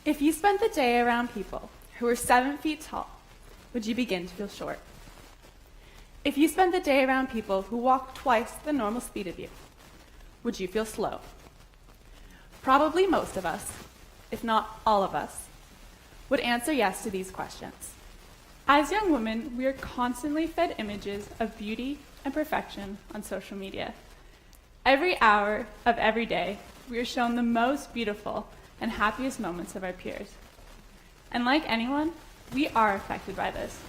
If you spent the day around people who were 7 feet tall, would you begin to feel short? If you spent the day around people who walked twice the normal speed of you, would you feel slow? Probably most of us, if not all of us, would answer yes to these questions. As young women, we are constantly fed images of beauty and perfection on social media. Every hour of every day, we are shown the most beautiful and happiest moments of our peers. And like anyone, we are affected by this.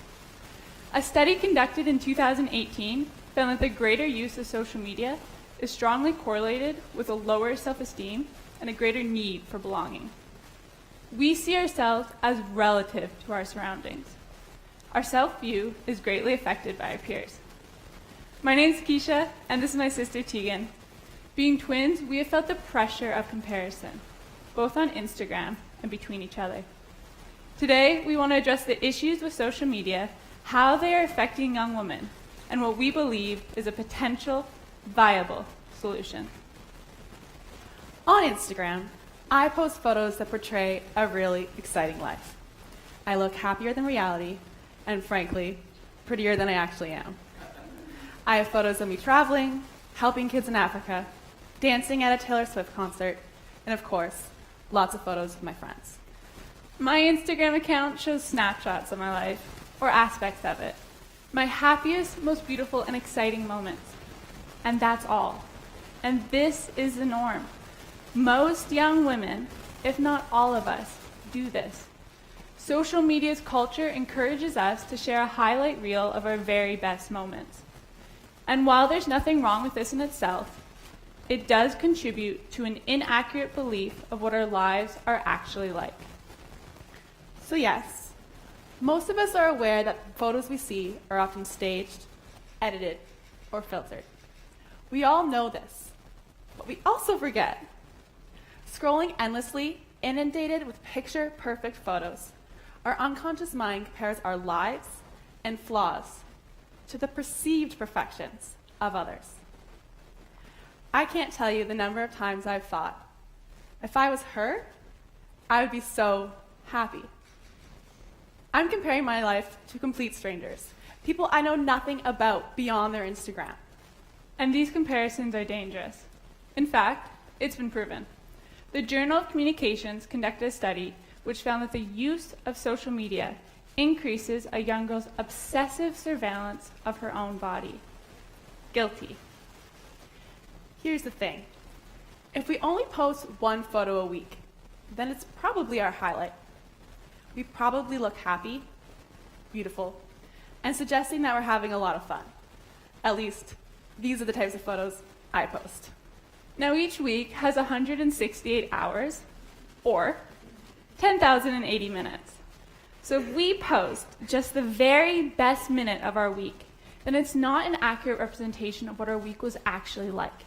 A study conducted in 2018 found that the greater use of social media is strongly correlated with a lower self-esteem and a greater need for belonging. We see ourselves as relative to our surroundings. Our self-view is greatly affected by our peers. My name's Keisha, and this is my sister Teagan. Being twins, we have felt the pressure of comparison, both on Instagram and between each other. Today, we want to address the issues with social media, how they are affecting young women, and what we believe is a potential, viable solution. On Instagram, I post photos that portray a really exciting life. I look happier than reality, and frankly, prettier than I actually am. I have photos of me traveling, helping kids in Africa, dancing at a Taylor Swift concert, and of course, lots of photos of my friends. My Instagram account shows snapshots of my life, or aspects of it, my happiest, most beautiful, and exciting moments. And that's all. And this is the norm. Most young women, if not all of us, do this. Social media's culture encourages us to share a highlight reel of our very best moments. And while there's nothing wrong with this in itself, it does contribute to an inaccurate belief of what our lives are actually like. So yes, most of us are aware that photos we see are often staged, edited, or filtered. We all know this, but we also forget. Scrolling endlessly, inundated with picture-perfect photos, our unconscious mind compares our lives and flaws to the perceived perfections of others. I can't tell you the number of times I've thought, if I was her, I would be so happy. I'm comparing my life to complete strangers, people I know nothing about beyond their Instagram. And these comparisons are dangerous. In fact, it's been proven. The Journal of Communications conducted a study which found that the use of social media increases a young girl's obsessive surveillance of her own body. Guilty. Here's the thing. If we only post one photo a week, then it's probably our highlight. We probably look happy, beautiful, and suggesting that we're having a lot of fun. At least, these are the types of photos I post. Now, each week has 168 hours, or 10,080 minutes. So if we post just the very best minute of our week, then it's not an accurate representation of what our week was actually like.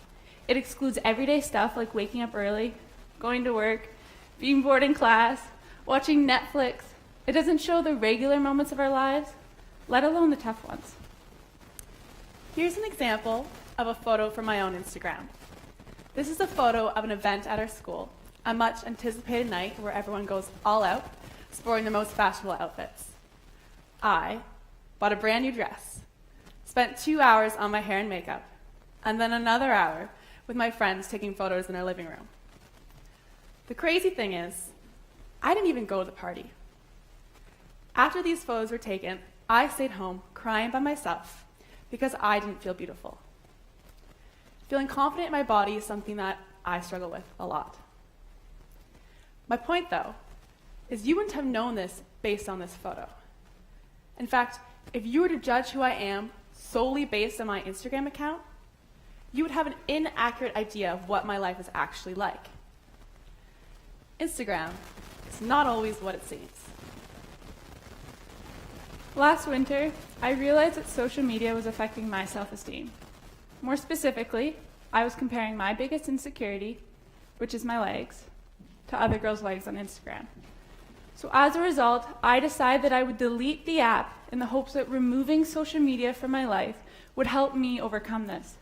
It excludes everyday stuff like waking up early, going to work, being bored in class, watching Netflix. It doesn't show the regular moments of our lives, let alone the tough ones. Here's an example of a photo from my own Instagram. This is a photo of an event at our school, a much anticipated night where everyone goes all out, sporting the most fashionable outfits. I bought a brand new dress, spent 2 hours on my hair and makeup, and then another hour with my friends taking photos in our living room. The crazy thing is, I didn't even go to the party. After these photos were taken, I stayed home crying by myself because I didn't feel beautiful. Feeling confident in my body is something that I struggle with a lot. My point, though, is you wouldn't have known this based on this photo. In fact, if you were to judge who I am solely based on my Instagram account, you would have an inaccurate idea of what my life is actually like. Instagram is not always what it seems. Last winter, I realized that social media was affecting my self-esteem. More specifically, I was comparing my biggest insecurity, which is my legs, to other girls' legs on Instagram. So as a result, I decided that I would delete the app in the hopes that removing social media from my life would help me overcome this.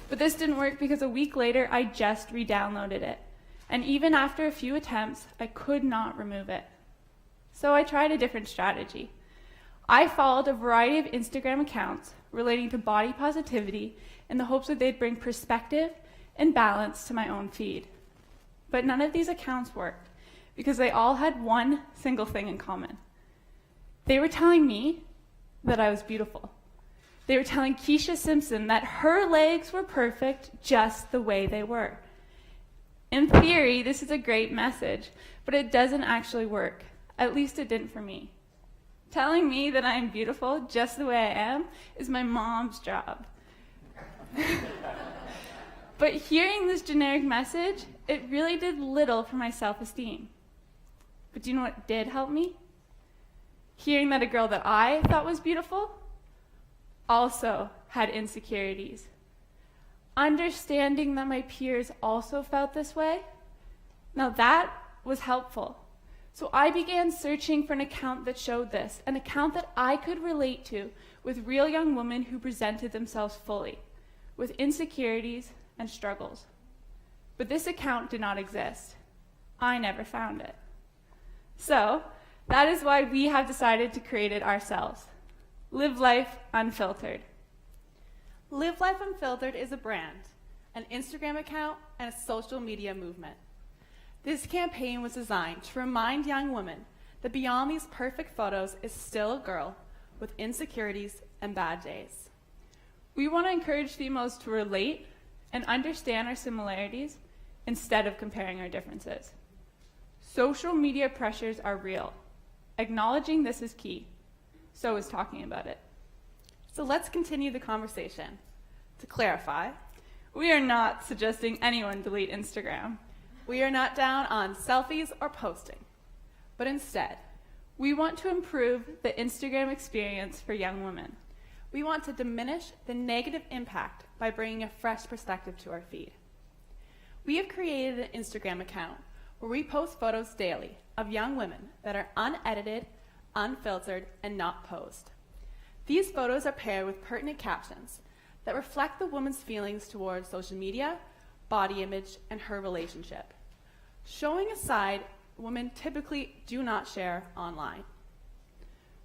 But this didn't work because a week later, I just re-downloaded it. and even after a few attempts, I could not remove it. So I tried a different strategy. I followed a variety of Instagram accounts relating to body positivity in the hopes that they'd bring perspective and balance to my own feed. But none of these accounts worked because they all had one single thing in common. They were telling me that I was beautiful. They were telling Keisha Simpson that her legs were perfect just the way they were. In theory, this is a great message, but it doesn't actually work. At least it didn't for me. Telling me that I am beautiful just the way I am is my mom's job. But hearing this generic message, it really did little for my self-esteem. But do you know what did help me? Hearing that a girl that I thought was beautiful also had insecurities. Understanding that my peers also felt this way, now that was helpful. So I began searching for an account that showed this, an account that I could relate to with real young women who presented themselves fully, with insecurities and struggles. But this account did not exist. I never found it. So that is why we have decided to create it ourselves. Live Life Unfiltered. Live Life Unfiltered is a brand, an Instagram account, and a social media movement. This campaign was designed to remind young women that beyond these perfect photos is still a girl with insecurities and bad days. We want to encourage females to relate and understand our similarities instead of comparing our differences. Social media pressures are real. Acknowledging this is key. So is talking about it. So let's continue the conversation. To clarify, We are not suggesting anyone delete Instagram. we are not down on selfies or posting, but instead, We want to improve the Instagram experience for young women. we want to diminish the negative impact by bringing a fresh perspective to our feed. We have created an Instagram account where we post photos daily of young women that are unedited, unfiltered, and not posed. These photos are paired with pertinent captions that reflect the woman's feelings towards social media, body image, and her relationship, showing a side women typically do not share online.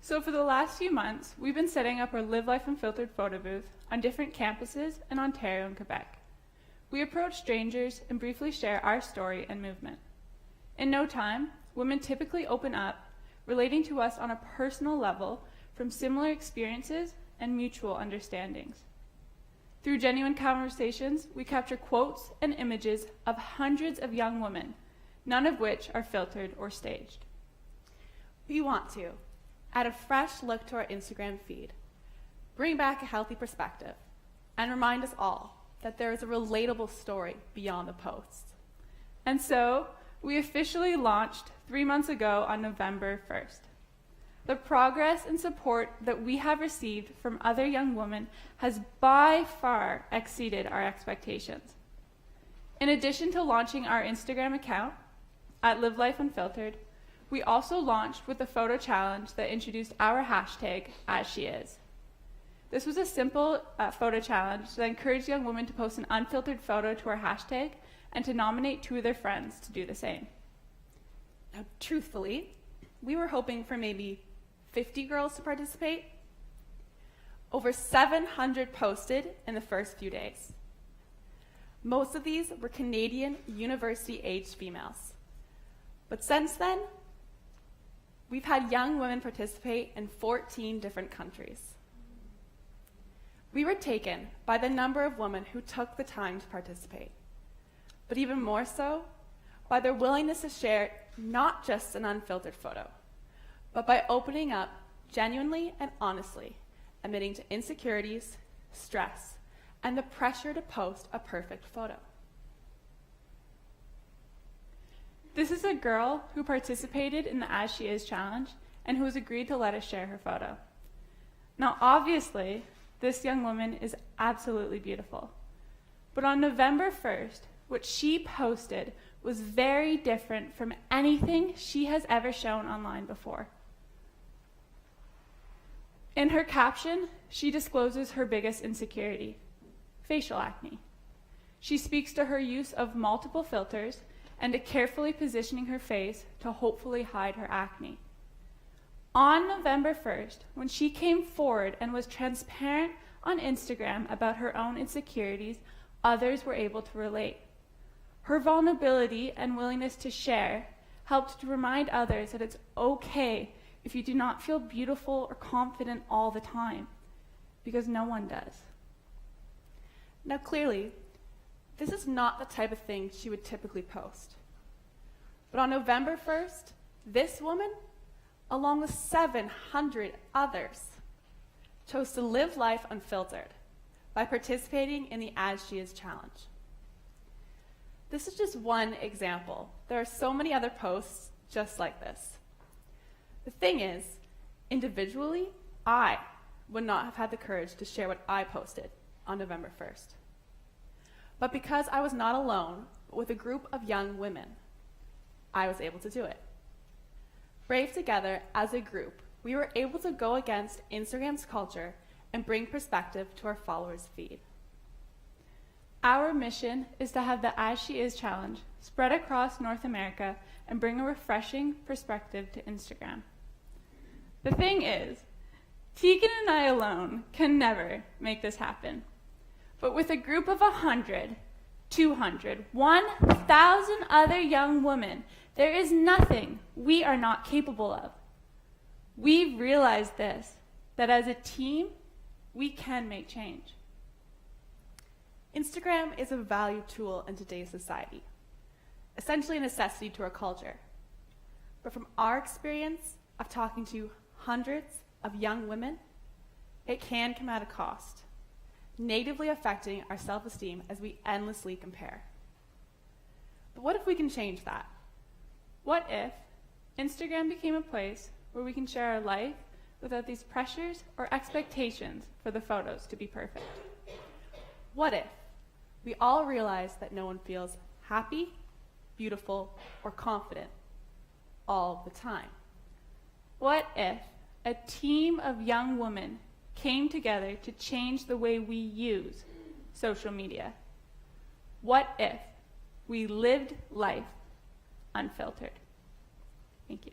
So for the last few months, we've been setting up our Live Life Unfiltered photo booth on different campuses in Ontario and Quebec. We approach strangers and briefly share our story and movement. In no time, women typically open up, relating to us on a personal level from similar experiences and mutual understandings. Through genuine conversations, we capture quotes and images of hundreds of young women, none of which are filtered or staged. We want to add a fresh look to our Instagram feed, bring back a healthy perspective, and remind us all that there is a relatable story beyond the posts. And so, we officially launched 3 months ago on November 1st. The progress and support that we have received from other young women has by far exceeded our expectations. In addition to launching our Instagram account at Live Life Unfiltered, we also launched with a photo challenge that introduced our hashtag, #AsSheIs. This was a simple photo challenge that encouraged young women to post an unfiltered photo to our hashtag and to nominate 2 of their friends to do the same. Now, truthfully, we were hoping for maybe 50 girls to participate. Over 700 posted in the first few days. Most of these were Canadian university-aged females. But since then, we've had young women participate in 14 different countries. We were taken by the number of women who took the time to participate, but even more so, by their willingness to share not just an unfiltered photo, but by opening up genuinely and honestly, admitting to insecurities, stress, and the pressure to post a perfect photo. This is a girl who participated in the As She Is challenge and who has agreed to let us share her photo. Now, obviously, this young woman is absolutely beautiful. But on November 1st, what she posted was very different from anything she has ever shown online before. In her caption, she discloses her biggest insecurity, facial acne. She speaks to her use of multiple filters and to carefully positioning her face to hopefully hide her acne. On November 1st, when she came forward and was transparent on Instagram about her own insecurities, others were able to relate. Her vulnerability and willingness to share helped to remind others that it's okay if you do not feel beautiful or confident all the time, because no one does. Now clearly, this is not the type of thing she would typically post. But on November 1st, this woman, along with 700 others, chose to live life unfiltered by participating in the As She Is challenge. This is just one example. There are so many other posts just like this. The thing is, individually, I would not have had the courage to share what I posted on November 1st. But because I was not alone, but with a group of young women, I was able to do it. Brave together as a group, we were able to go against Instagram's culture and bring perspective to our followers' feed. Our mission is to have the As She Is challenge spread across North America and bring a refreshing perspective to Instagram. The thing is, Teagan and I alone can never make this happen. But with a group of 100, 200, 1,000 other young women, there is nothing we are not capable of. We've realized this, that as a team, we can make change. Instagram is a valued tool in today's society, essentially a necessity to our culture. But from our experience of talking to hundreds of young women, it can come at a cost, negatively affecting our self-esteem as we endlessly compare. But what if we can change that? What if Instagram became a place where we can share our life without these pressures or expectations for the photos to be perfect? What if we all realize that no one feels happy, beautiful, or confident all the time? What if a team of young women came together to change the way we use social media? What if we lived life unfiltered? Thank you.